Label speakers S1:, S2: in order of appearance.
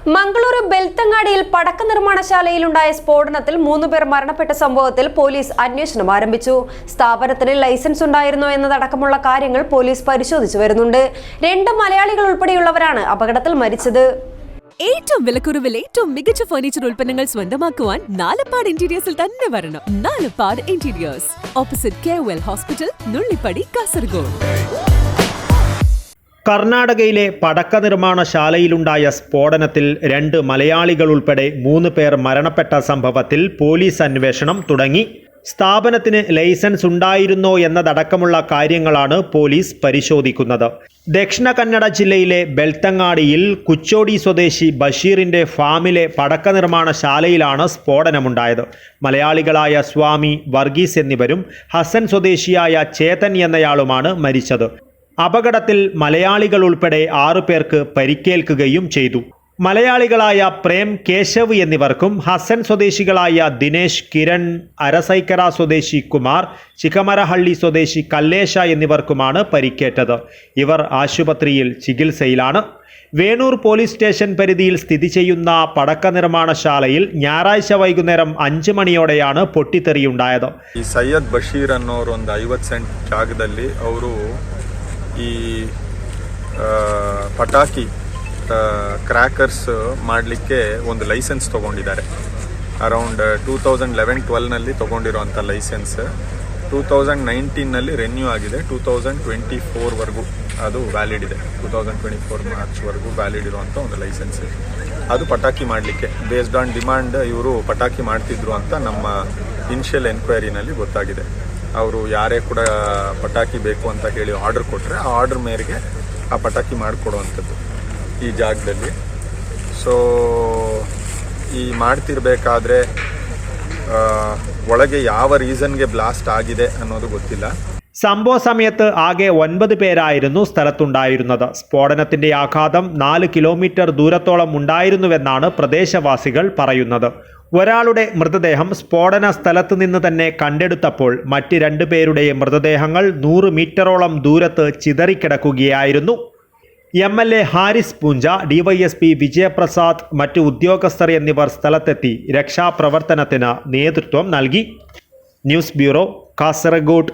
S1: മംഗളൂരു ബെൽത്തങ്ങാടിയിൽ പടക്ക നിർമ്മാണശാലയിലുണ്ടായ സ്ഫോടനത്തിൽ 3 പേർ മരണപ്പെട്ട സംഭവത്തിൽ പോലീസ് അന്വേഷണം ആരംഭിച്ചു. സ്ഥാപനത്തിന് ലൈസൻസ് ഉണ്ടായിരുന്നോ എന്നതടക്കമുള്ള കാര്യങ്ങൾ പോലീസ് പരിശോധിച്ചു വരുന്നുണ്ട്. 2 മലയാളികൾ ഉൾപ്പെടെയുള്ളവരാണ് അപകടത്തിൽ മരിച്ചത്.
S2: ഏറ്റവും വിലക്കുറവിൽ ഏറ്റവും മികച്ച ഫർണിച്ചർ ഉൽപ്പന്നങ്ങൾ സ്വന്തമാക്കുവാൻ നാലപ്പാട് ഇന്റീരിയേഴ്സിൽ തന്നെ വരണം. Nalappad interiors, opposite കെഒഎൽ hospital, Nullippady, Kasaragod.
S3: കർണാടകയിലെ പടക്ക നിർമ്മാണശാലയിലുണ്ടായ സ്ഫോടനത്തിൽ 2 മലയാളികൾ ഉൾപ്പെടെ 3 പേർ മരണപ്പെട്ട സംഭവത്തിൽ പോലീസ് അന്വേഷണം തുടങ്ങി. സ്ഥാപനത്തിന് ലൈസൻസ് ഉണ്ടായിരുന്നോ എന്നതടക്കമുള്ള കാര്യങ്ങളാണ് പോലീസ് പരിശോധിക്കുന്നത്. ദക്ഷിണ കന്നഡ ജില്ലയിലെ ബെൽത്തങ്ങാടിയിൽ കുച്ചോടി സ്വദേശി ബഷീറിന്റെ ഫാമിലെ പടക്ക നിർമ്മാണശാലയിലാണ് സ്ഫോടനമുണ്ടായത്. മലയാളികളായ സ്വാമി, വർഗീസ് എന്നിവരും ഹസൻ സ്വദേശിയായ ചേതൻ എന്നയാളുമാണ് മരിച്ചത്. അപകടത്തിൽ മലയാളികൾ ഉൾപ്പെടെ 6 പേർക്ക് പരിക്കേൽക്കുകയും ചെയ്തു. മലയാളികളായ പ്രേം, കേശവ് എന്നിവർക്കും ഹസൻ സ്വദേശികളായ ദിനേശ്, കിരൺ, അരസൈക്കര സ്വദേശി കുമാർ, ചിക്കമരഹള്ളി സ്വദേശി കല്ലേശ എന്നിവർക്കുമാണ് പരിക്കേറ്റത്. ഇവർ ആശുപത്രിയിൽ ചികിത്സയിലാണ്. വേണൂർ പോലീസ് സ്റ്റേഷൻ പരിധിയിൽ സ്ഥിതി ചെയ്യുന്ന പടക്ക നിർമ്മാണശാലയിൽ ഞായറാഴ്ച വൈകുന്നേരം 5 മണിയോടെയാണ് പൊട്ടിത്തെറിയുണ്ടായത്.
S4: ഈ സയ്യദ് ബഷീർ ಅನ್ನೋರು ಒಂದು 50 ಸೆಂಟ್ ಜಾಗದಲ್ಲಿ ಅವರು ಈ ಪಟಾಕಿ ಕ್ರ್ಯಾಕರ್ಸ್ ಮಾಡಲಿಕ್ಕೆ ಒಂದು ಲೈಸೆನ್ಸ್ ತೊಗೊಂಡಿದ್ದಾರೆ. ಅರೌಂಡ್ 2011-12ನಲ್ಲಿ ತೊಗೊಂಡಿರೋಂಥ ಲೈಸೆನ್ಸ್ 2019ನಲ್ಲಿ ರೆನ್ಯೂ ಆಗಿದೆ. 2024ವರೆಗೂ ಅದು ವ್ಯಾಲಿಡ್ ಇದೆ. 2024 ಮಾರ್ಚ್ವರೆಗೂ ವ್ಯಾಲಿಡ್ ಇರುವಂಥ ಒಂದು ಲೈಸೆನ್ಸ್. ಅದು ಪಟಾಕಿ ಮಾಡಲಿಕ್ಕೆ ಬೇಸ್ಡ್ ಆನ್ ಡಿಮಾಂಡ್ ಇವರು ಪಟಾಕಿ ಮಾಡ್ತಿದ್ರು ಅಂತ ನಮ್ಮ ಇನಿಷಿಯಲ್ ಎನ್ಕ್ವೈರಿನಲ್ಲಿ ಗೊತ್ತಾಗಿದೆ. ಅವರು ಯಾರೇ ಕೂಡ ಪಟಾಕಿ ಬೇಕು ಅಂತ ಹೇಳಿ ಆರ್ಡರ್ ಕೊಟ್ಟರೆ ಆ ಆರ್ಡರ್ ಮೇರೆಗೆ ಆ ಪಟಾಕಿ ಮಾಡಿಕೊಡುವಂಥದ್ದು ಈ ಜಾಗದಲ್ಲಿ. ಸೊ ಈ ಮಾಡ್ತಿರ್ಬೇಕಾದ್ರೆ ಒಳಗೆ ಯಾವ ರೀಸನ್ಗೆ ಬ್ಲಾಸ್ಟ್ ಆಗಿದೆ ಅನ್ನೋದು ಗೊತ್ತಿಲ್ಲ.
S3: സംഭവ സമയത്ത് ആകെ 9 പേരായിരുന്നു സ്ഥലത്തുണ്ടായിരുന്നത്. സ്ഫോടനത്തിന്റെ ആഘാതം 4 കിലോമീറ്റർ ദൂരത്തോളം ഉണ്ടായിരുന്നുവെന്നാണ് പ്രദേശവാസികൾ പറയുന്നത്. ഒരാളുടെ മൃതദേഹം സ്ഫോടന സ്ഥലത്ത് നിന്ന് തന്നെ കണ്ടെടുത്തപ്പോൾ മറ്റ് 2 പേരുടെ മൃതദേഹങ്ങൾ 100 മീറ്ററോളം ദൂരത്ത് ചിതറിക്കിടക്കുകയായിരുന്നു. MLA ഹാരിസ് പൂഞ്ച, DYSP വിജയപ്രസാദ്, മറ്റ് ഉദ്യോഗസ്ഥർ എന്നിവർ സ്ഥലത്തെത്തി രക്ഷാപ്രവർത്തനത്തിന് നേതൃത്വം നൽകി. News bureau, Kasaragod.